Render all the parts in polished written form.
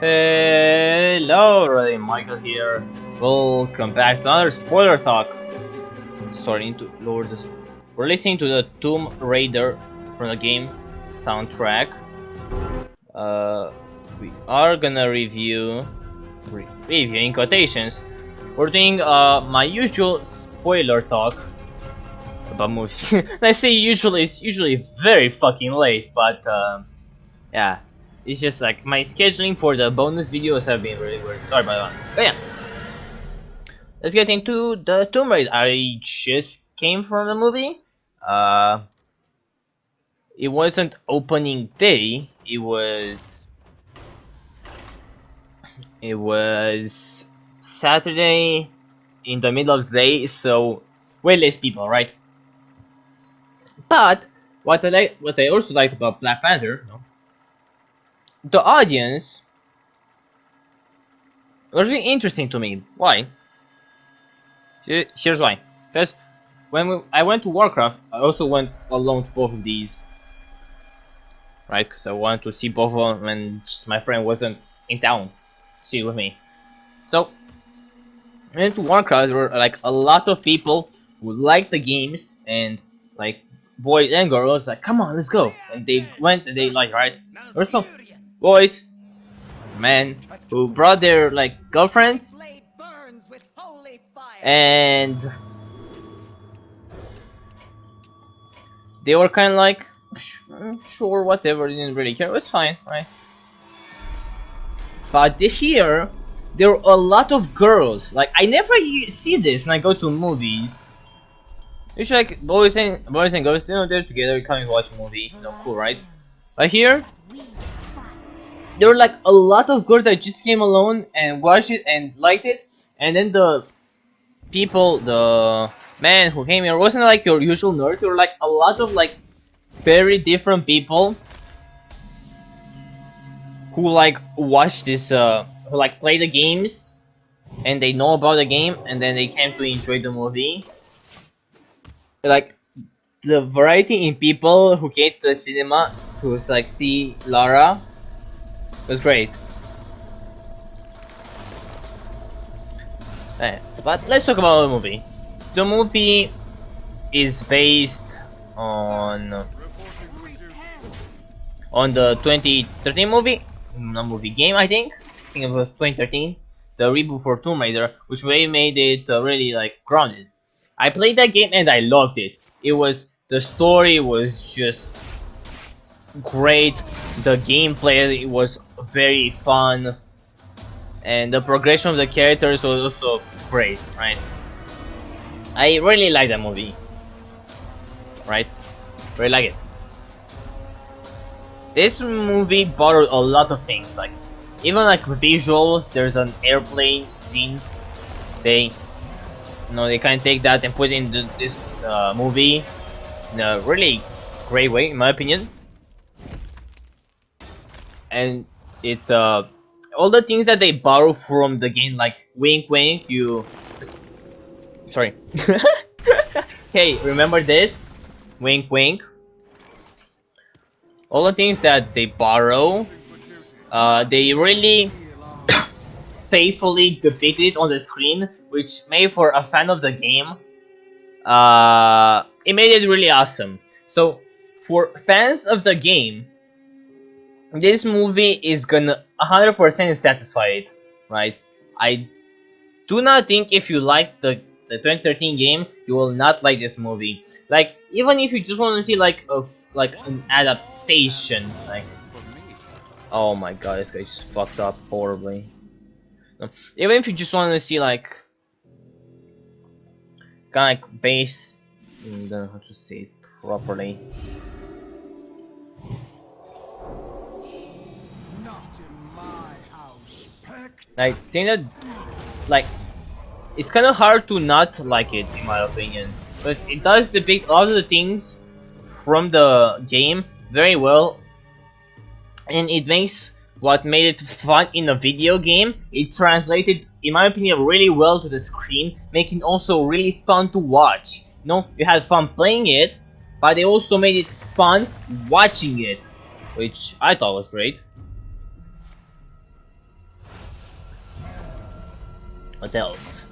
Hello, everybody, Michael here. Welcome back to another spoiler talk. Starting to lower this. We're listening to the Tomb Raider from the game soundtrack. We are gonna review in quotations. We're doing my usual spoiler talk about movies. I say usually, it's usually very fucking late, but yeah. It's just like my scheduling for the bonus videos have been really weird. Sorry about that. But yeah, let's get into the Tomb Raider. I just came from the movie. It wasn't opening day. It was Saturday in the middle of the day, so way less people, right? But what I also liked about Black Panther, the audience was really interesting to me. Why? Here's why. Because when I went to Warcraft, I also went alone to both of these. Right? Because I wanted to see both of them and just my friend wasn't in town to see it with me. So, I went to Warcraft, there were like a lot of people who liked the games and like boys and girls like, come on, let's go. And they went and they like, right? There's some boys, men who brought their like girlfriends, and they were kind of like, sure, whatever, they didn't really care, it was fine, right? But this year, there were a lot of girls. Like, I never see this when I go to movies. Usually, like, boys and girls, you know, they're together, coming to watch a movie, you know, cool, right? But here, there were like a lot of girls that just came alone and watched it and liked it, and then the people, the man who came here wasn't like your usual nerds. There were like a lot of like very different people who like watch this, who like play the games and they know about the game and then they came to enjoy the movie. Like the variety in people who came to the cinema to like see Lara was great. But let's talk about the movie. The movie is based on the 2013 movie, game, I think it was 2013, the reboot for Tomb Raider, which made it really like grounded. I played that game and I loved it. The story was just great, the gameplay was very fun, and the progression of the characters was also great, right? I really like that movie, right? Really like it. This movie borrowed a lot of things, like even like visuals. There's an airplane scene. They kind of take that and put it in this movie in a really great way, in my opinion. And it all the things that they borrow from the game, like wink wink, sorry. Hey, remember this? Wink wink. All the things that they borrow, they really faithfully depicted on the screen, which made for a fan of the game, it made it really awesome. So for fans of the game, this movie is gonna 100% satisfy it, right? I do not think if you like the 2013 game, you will not like this movie. Like, even if you just want to see like an adaptation, like, oh my god, this guy just fucked up horribly. No. Even if you just want to see like kind of like base, I don't know how to say it properly. I think that, like, it's kind of hard to not like it, in my opinion, because it does depict a lot of the things from the game very well, and it makes what made it fun in a video game, it translated, in my opinion, really well to the screen, making it also really fun to watch. You know, you had fun playing it, but they also made it fun watching it, which I thought was great. What else?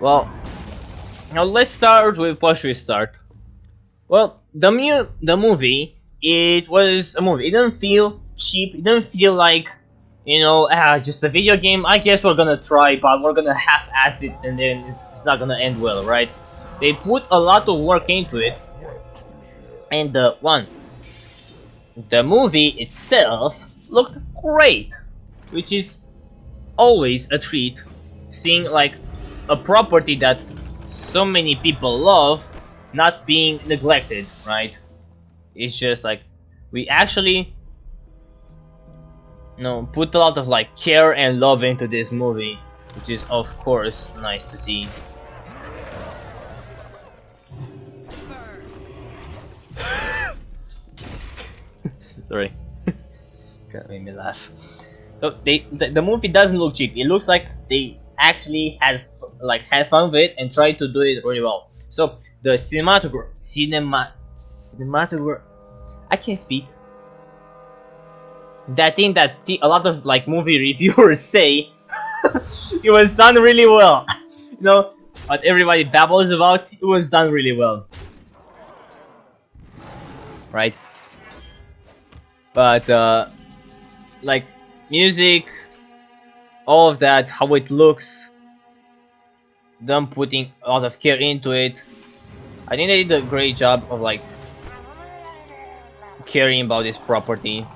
Well, now let's start with what should we start? Well, the movie, it was a movie. It didn't feel cheap. It didn't feel like, you know, just a video game. I guess we're gonna try, but we're gonna half-ass it, and then it's not gonna end well, right? They put a lot of work into it, and the movie itself looked great, which is always a treat. Seeing like a property that so many people love not being neglected, right? It's just like we actually, you know, put a lot of like care and love into this movie, which is of course nice to see. Sorry, that made me laugh. So the movie doesn't look cheap. It looks like they actually had fun with it and tried to do it really well. So the cinematography, I can't speak. That thing that a lot of like movie reviewers say, it was done really well. You know what everybody babbles about? It was done really well, right? But like music, all of that, how it looks, them putting a lot of care into it. I think they did a great job of like caring about this property,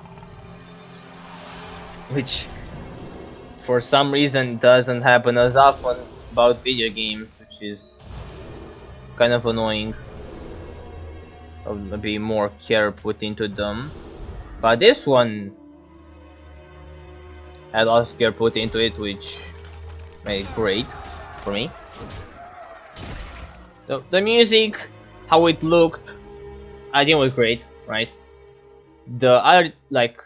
which for some reason doesn't happen as often about video games, which is kind of annoying. Maybe more care put into them, but this one had a lot of care put into it, which made it great for me. So the music, how it looked, I think was great, right? The other like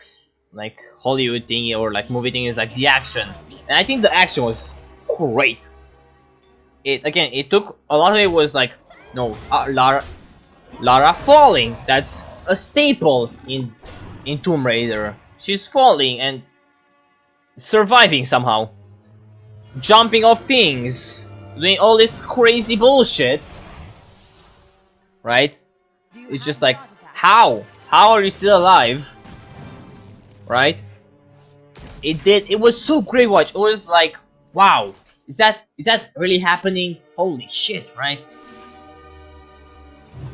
Hollywood thing or like movie thing is like the action, and I think the action was great. It took a lot of it was like, no, Lara falling. That's a staple in Tomb Raider. She's falling and surviving somehow, jumping off things, doing all this crazy bullshit, right? It's just like, how are you still alive, right? It was so great watch. It was like, wow, is that really happening? Holy shit, right?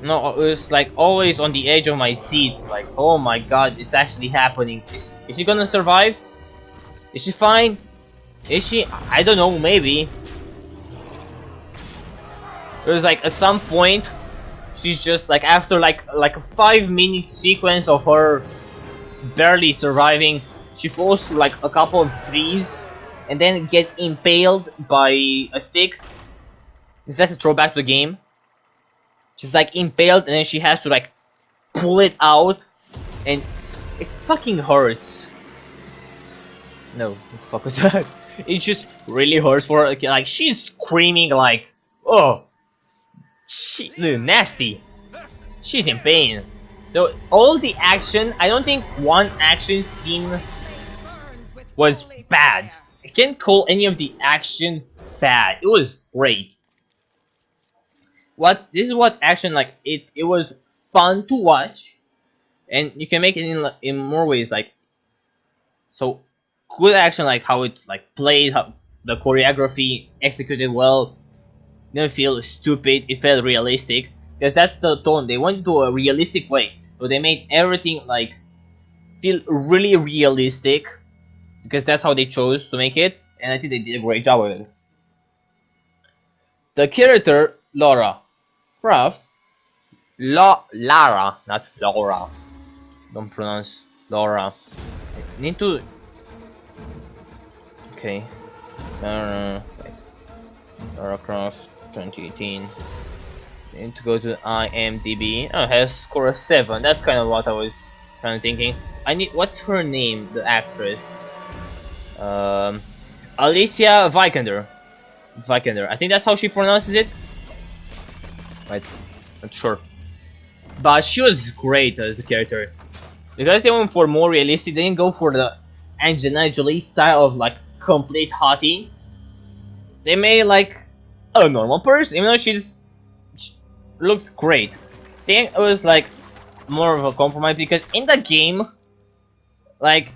No, it was like always on the edge of my seat, like, oh my god, it's actually happening. Is she gonna survive? Is she fine? Is she? I don't know, maybe. It was like at some point, she's just like after like a 5-minute sequence of her barely surviving, she falls through like a couple of trees and then get impaled by a stick. Is that a throwback to the game? She's like impaled and then she has to like pull it out, and it fucking hurts. No, what the fuck was that? It just really hurts for her. Like she's screaming like, oh, nasty. She's in pain. So all the action, I don't think one action scene was bad. I can't call any of the action bad. It was great. This is what action, like it was fun to watch, and you can make it in more ways, like, so good action, like how it like played, how the choreography executed well, didn't feel stupid, it felt realistic, because that's the tone. They went to a realistic way, so they made everything like feel really realistic, because that's how they chose to make it, and I think they did a great job with it. The character Lara Croft, Lara, not Laura. Don't pronounce Laura. I need to. Okay. Wait. Lara Croft 2018. I need to go to IMDb. Oh, it has score of 7. That's kind of what I was kind of thinking. What's her name? The actress. Alicia Vikander. Vikander. I think that's how she pronounces it. Right, not sure. But she was great as a character. Because they went for more realistic, they didn't go for the Angelina Jolie style of like complete hottie. They made like a normal person, even though she looks great. I think it was like more of a compromise because in the game, like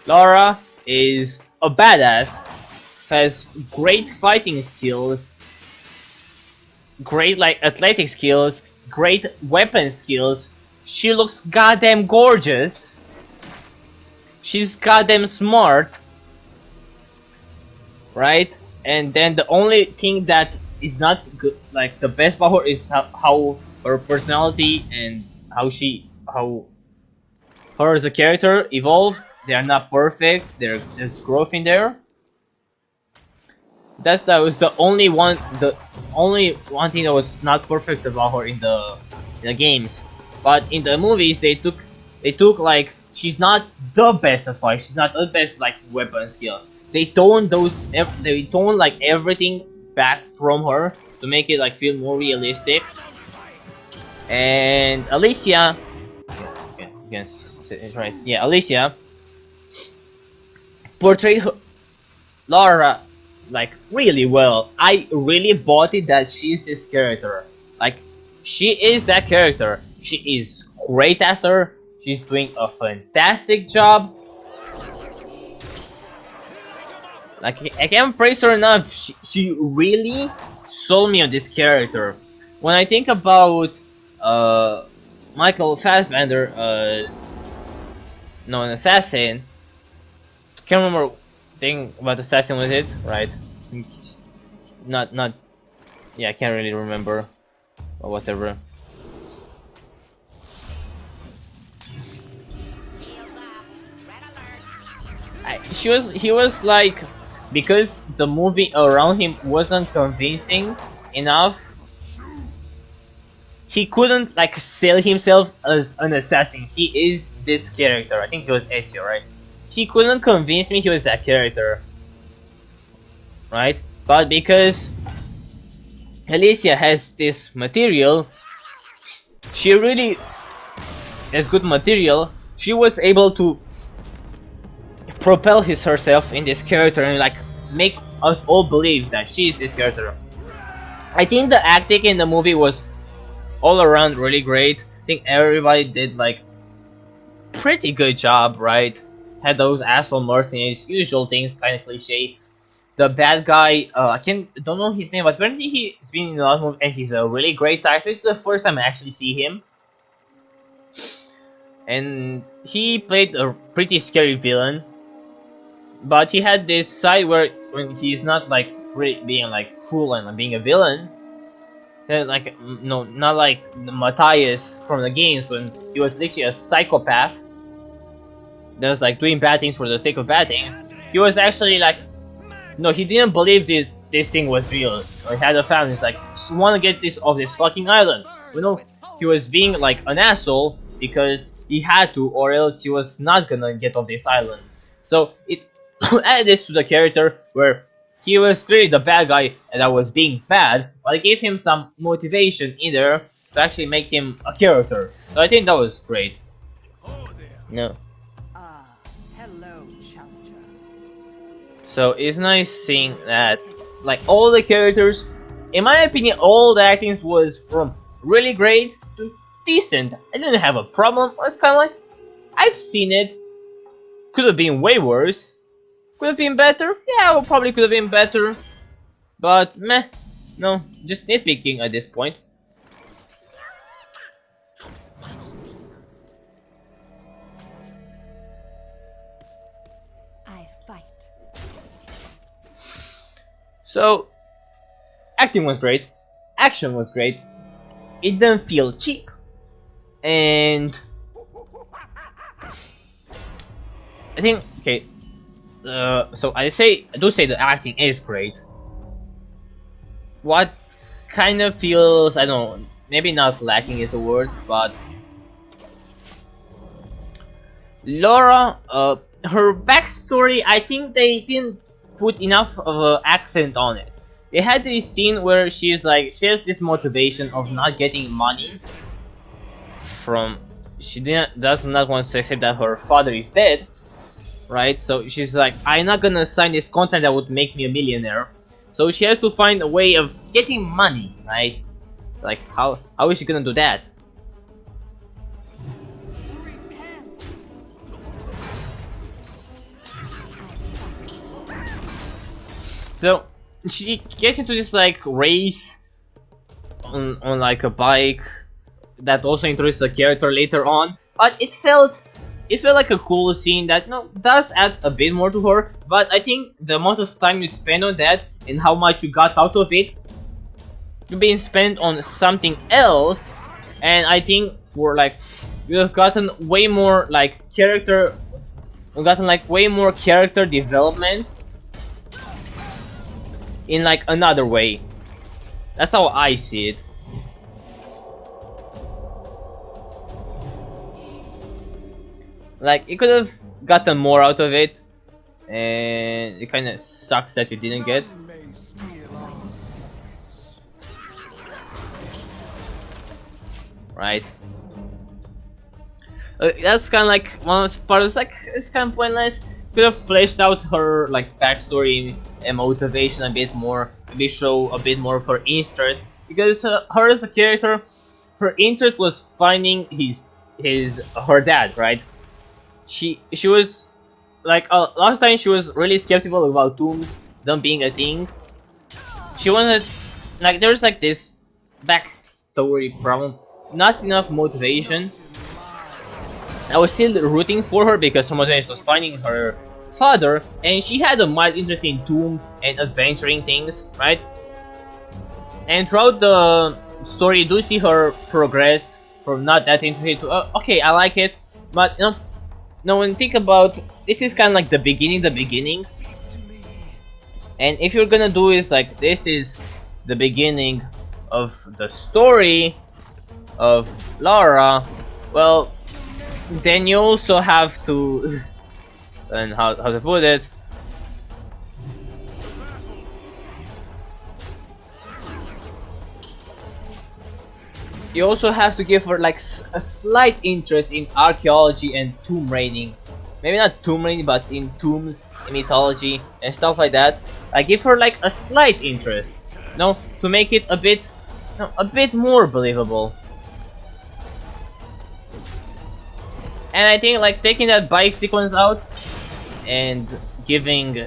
Laura is a badass, has great fighting skills, great like athletic skills, great weapon skills. She looks goddamn gorgeous. She's goddamn smart, right? And then the only thing that is not good, like the best about her, is how her personality and how her as a character evolve. They are not perfect. There's growth in there. That was the only one thing that was not perfect about her in the games. But in the movies, they took like she's not the best at fight. She's not the best like weapon skills. They tone like everything back from her to make it like feel more realistic. And Alicia, right? Yeah, Alicia portrayed Laura like really well. I really bought it that she's this character. Like she is that character. She is great as her. She's doing a fantastic job. Like I can't praise her enough. She really sold me on this character. When I think about Michael Fassbender as an assassin, can't remember thing about assassin, was it right? Not yeah, I can't really remember or whatever. He was like, because the movie around him wasn't convincing enough, he couldn't like sell himself as an assassin. He is this character. I think it was Ezio, right? He couldn't convince me he was that character, right? But because Alicia has this material, she really has good material. She was able to propel herself in this character and like make us all believe that she is this character. I think the acting in the movie was all around really great. I think everybody did like pretty good job, right? Had those asshole mercenaries, usual things, kind of cliche. The bad guy, I don't know his name, but apparently he's been in a lot of movies and he's a really great actor. This is the first time I actually see him. And he played a pretty scary villain. But he had this side where when he's not like really being like cruel and like, being a villain. So, like no, not like Matthias from the games when he was literally a psychopath. That was like doing bad things for the sake of bad things. He was actually like, no, he didn't believe this thing was real. Or he had a family. He's like, just want to get this off this fucking island. You know, he was being like an asshole because he had to, or else he was not gonna get off this island. So it added this to the character where he was really the bad guy and I was being bad, but it gave him some motivation in there to actually make him a character. So I think that was great. No. Hello, challenger. So it's nice seeing that, like, all the characters, in my opinion, all the acting was from really great to decent. I didn't have a problem. I was kind of like, I've seen it. Could have been way worse. Could have been better. Yeah, well, probably could have been better. But meh, no, just nitpicking at this point. I fight. So, acting was great. Action was great. It didn't feel cheap. And I think, okay, so I do say the acting is great. What kind of feels, I don't know, maybe not lacking is the word, but Laura, her backstory, I think they didn't put enough of an accent on it. They had this scene where she's like, she has this motivation of not getting money from, does not want to accept that her father is dead, right? So she's like, I'm not gonna sign this contract that would make me a millionaire. So she has to find a way of getting money, right? Like, how is she gonna do that? So she gets into this like race on like a bike that also introduces the character later on, but it felt like a cool scene that does add a bit more to her. But I think the amount of time you spend on that and how much you got out of it being spent on something else, and I think for like you have gotten way more like character, way more character development in like another way. That's how I see it. Like, you could have gotten more out of it, and it kind of sucks that you didn't get. Right. That's kind of like one of the parts. Like, it's kind of pointless. Could have fleshed out her like backstory and motivation a bit more. Maybe show a bit more of her interest, because her as a character, her interest was finding her dad, right? She was like last time she was really skeptical about tombs them being a thing. She wanted, like, there's like this backstory problem, not enough motivation. I was still rooting for her because her motivation was finding her father, and she had a mild interest in tomb and adventuring things, right? And throughout the story, you do see her progress from not that interested to okay, I like it, but now when you think about, this is kind of like the beginning, and if you're gonna do is like, this is the beginning of the story of Lara, well, then you also have to and how to put it, you also have to give her like a slight interest in archaeology and tomb raiding. Maybe not tomb raiding, but in tombs, in mythology and stuff like that. I give her like a slight interest, to make it a bit more believable. And I think like taking that bike sequence out and giving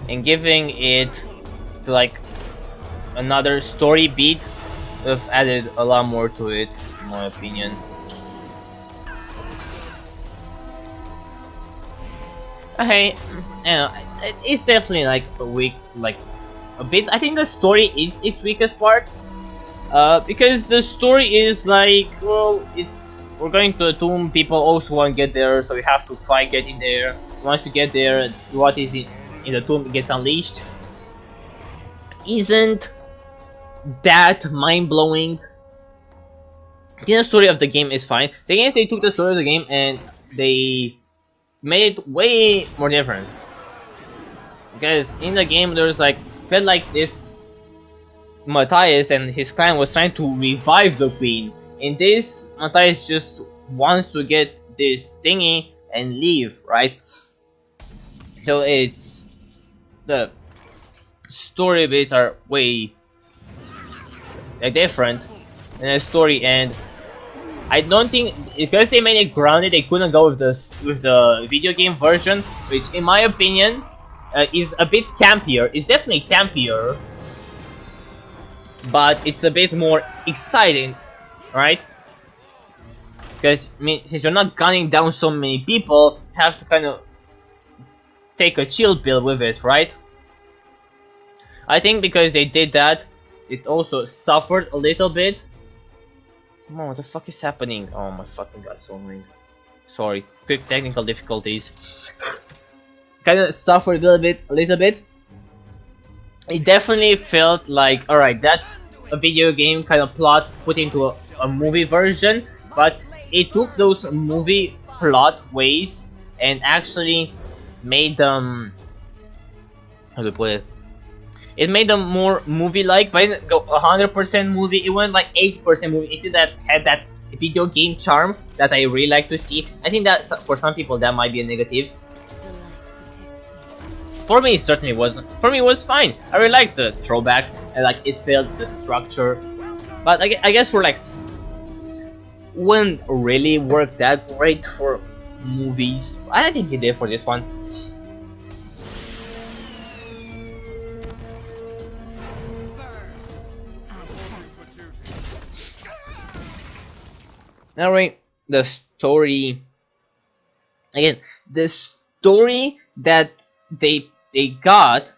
and giving it to like another story beat would have added a lot more to it, in my opinion. Okay, it's definitely like a weak, like a bit. I think the story is its weakest part, because the story is like, well, we're going to the tomb. People also want to get there, so we have to fight getting there. Once you get there, what is in the tomb gets unleashed. Isn't that mind-blowing? The story of the game is fine. The game, they took the story of the game and they made it way more different. Because in the game there's like, felt like this Matthias and his clan was trying to revive the queen. In this, Matthias just wants to get this thingy and leave, right? So it's, the story bits are way different in the story, and I don't think, because they made it grounded, they couldn't go with the video game version, which in my opinion is a bit campier. It's definitely campier, but it's a bit more exciting, right? Because I mean, since you're not gunning down so many people, you have to kind of take a chill pill with it, right? I think because they did that, it also suffered a little bit. Come on, what the fuck is happening? Oh my fucking god, so annoying. Sorry, quick technical difficulties. Kind of suffered a little bit. it definitely felt like, alright, that's a video game kind of plot put into a movie version, but it took those movie plot ways and actually made them, how to put it, it made them more movie-like, but it didn't go 100% movie, it went like 80% movie. Instead, that had that video game charm that I really like to see. I think that for some people that might be a negative. For me, it certainly wasn't. For me, it was fine. I really liked the throwback, and like it felt the structure. But I guess for like wouldn't really work that great for movies. I think it did for this one. Alright, the story. Again, the story that they got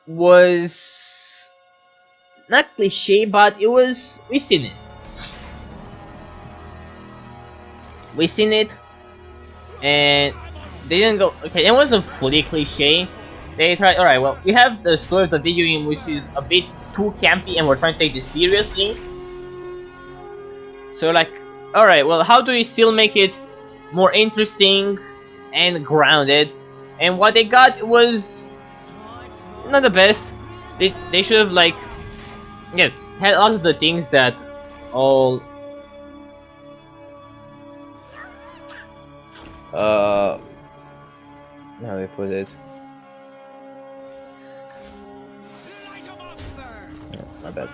was not cliche, but it was, we seen it, and they didn't go, okay, it wasn't fully cliche. They tried, alright, well, we have the story of the video game which is a bit too campy and we're trying to take this seriously. So like, alright, well, how do we still make it more interesting and grounded? And what they got was not the best. They should have like, yeah, had all of the things that all how do I put it? Oh, my bad.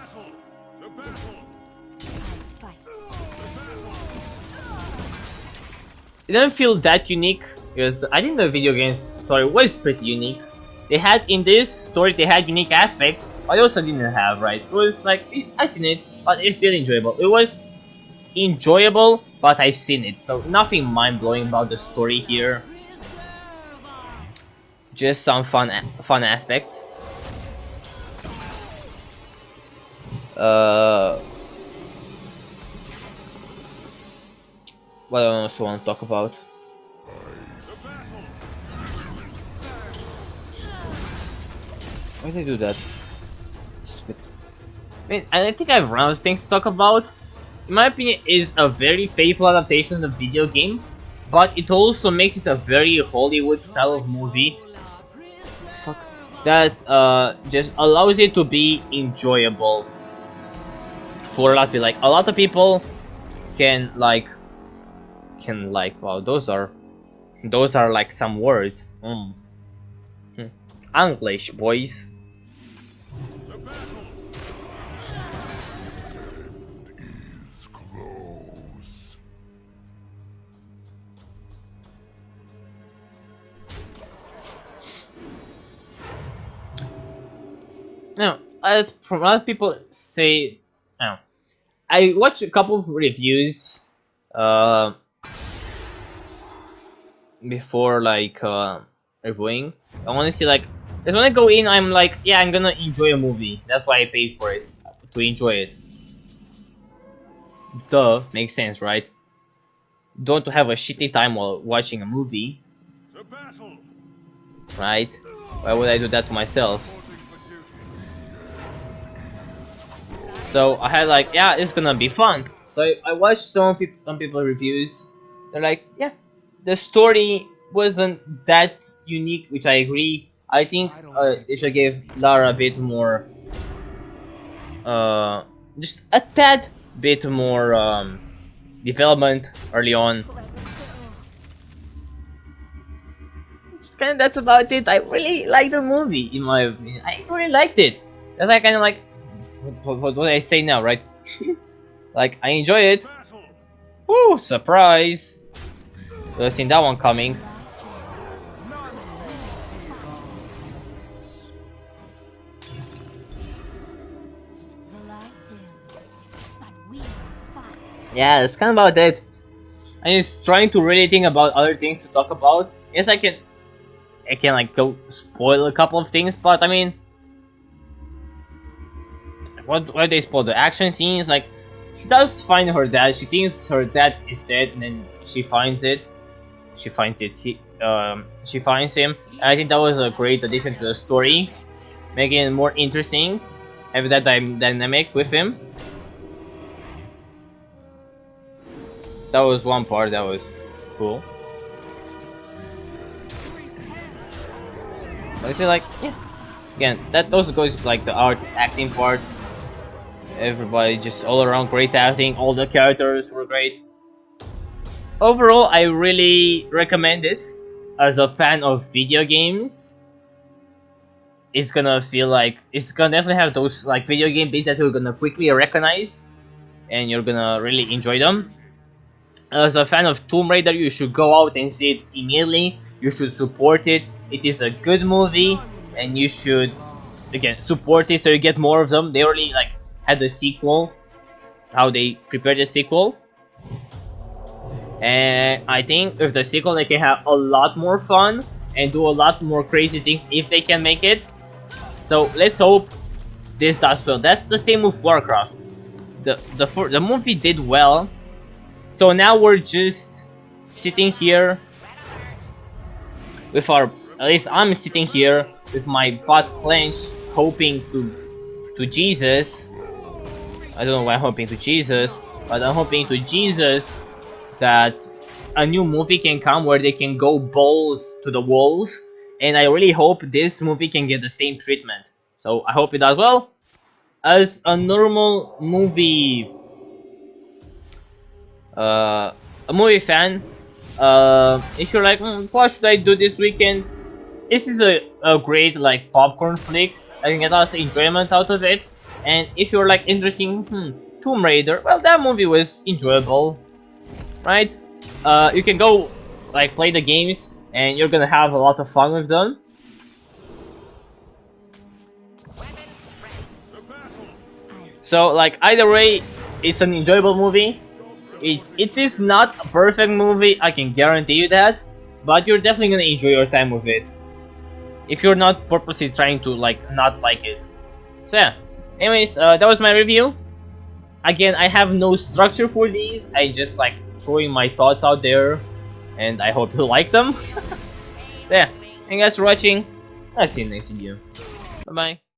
It didn't feel that unique because I think the video game story was pretty unique. They had in this story, they had unique aspects, but they also didn't have, right? It was like, I seen it, but it's still enjoyable. It was enjoyable, but I seen it, so nothing mind-blowing about the story here. Just some fun aspects. What I also want to talk about. Why did they do that? Stupid. I think I have run out of things to talk about. In my opinion, it is a very faithful adaptation of the video game, but it also makes it a very Hollywood style of movie. Fuck. That just allows it to be enjoyable for a lot of people. Like a lot of people can like wow, those are like some words. English, boys. Now, as from other people say, now I watched a couple of reviews before like reviewing. I want to see like, because when I go in, I'm like, yeah, I'm gonna enjoy a movie. That's why I paid for it, to enjoy it. Duh, makes sense, right? Don't have a shitty time while watching a movie, right? Why would I do that to myself? So I had like, yeah, it's gonna be fun. So I watched some people reviews. They're like, yeah, the story wasn't that unique, which I agree. I think they should give Lara a bit more, just a tad bit more development early on. Just kind of, that's about it. I really like the movie, in my opinion. I really liked it. That's why I kind of like, what do I say now, right? Like, I enjoy it. Woo, surprise! So I've seen that one coming. Yeah, that's kind of about it. I'm just trying to really think about other things to talk about. Yes, I can like go spoil a couple of things, but I mean, what they spoil? The action scenes, like she does find her dad. She thinks her dad is dead, and then she finds it. She finds him. And I think that was a great addition to the story. making it more interesting, have that dynamic with him. That was one part that was cool. But I say like, yeah. Again, that also goes like the art acting part. Everybody just all around great acting. All the characters were great. Overall, I really recommend this. As a fan of video games, it's gonna feel like it's gonna definitely have those like video game beats that you're gonna quickly recognize, and you're gonna really enjoy them. As a fan of Tomb Raider, you should go out and see it immediately. You should support it. It is a good movie, and you should again support it so you get more of them. They already like had the sequel, how they prepared the sequel, and I think with the sequel they can have a lot more fun and do a lot more crazy things if they can make it. So let's hope this does well. That's the same with Warcraft. The movie did well. So now we're just sitting here with our, at least I'm sitting here with my butt clenched, hoping to Jesus. I don't know why I'm hoping to Jesus, but I'm hoping to Jesus that a new movie can come where they can go balls to the walls, and I really hope this movie can get the same treatment. So I hope it does well. As a normal movie fan, if you're like, what should I do this weekend? This is a great like popcorn flick. I can get a lot of enjoyment out of it. And if you're like interested in Tomb Raider, well, that movie was enjoyable, right? You can go like play the games, and you're gonna have a lot of fun with them. So like either way, it's an enjoyable movie. It is not a perfect movie, I can guarantee you that, but you're definitely gonna enjoy your time with it if you're not purposely trying to like not like it. So yeah, anyways, that was my review. Again, I have no structure for these, I just like throwing my thoughts out there, and I hope you like them. So yeah, thank you guys for watching. I'll see you in the next video. Bye bye.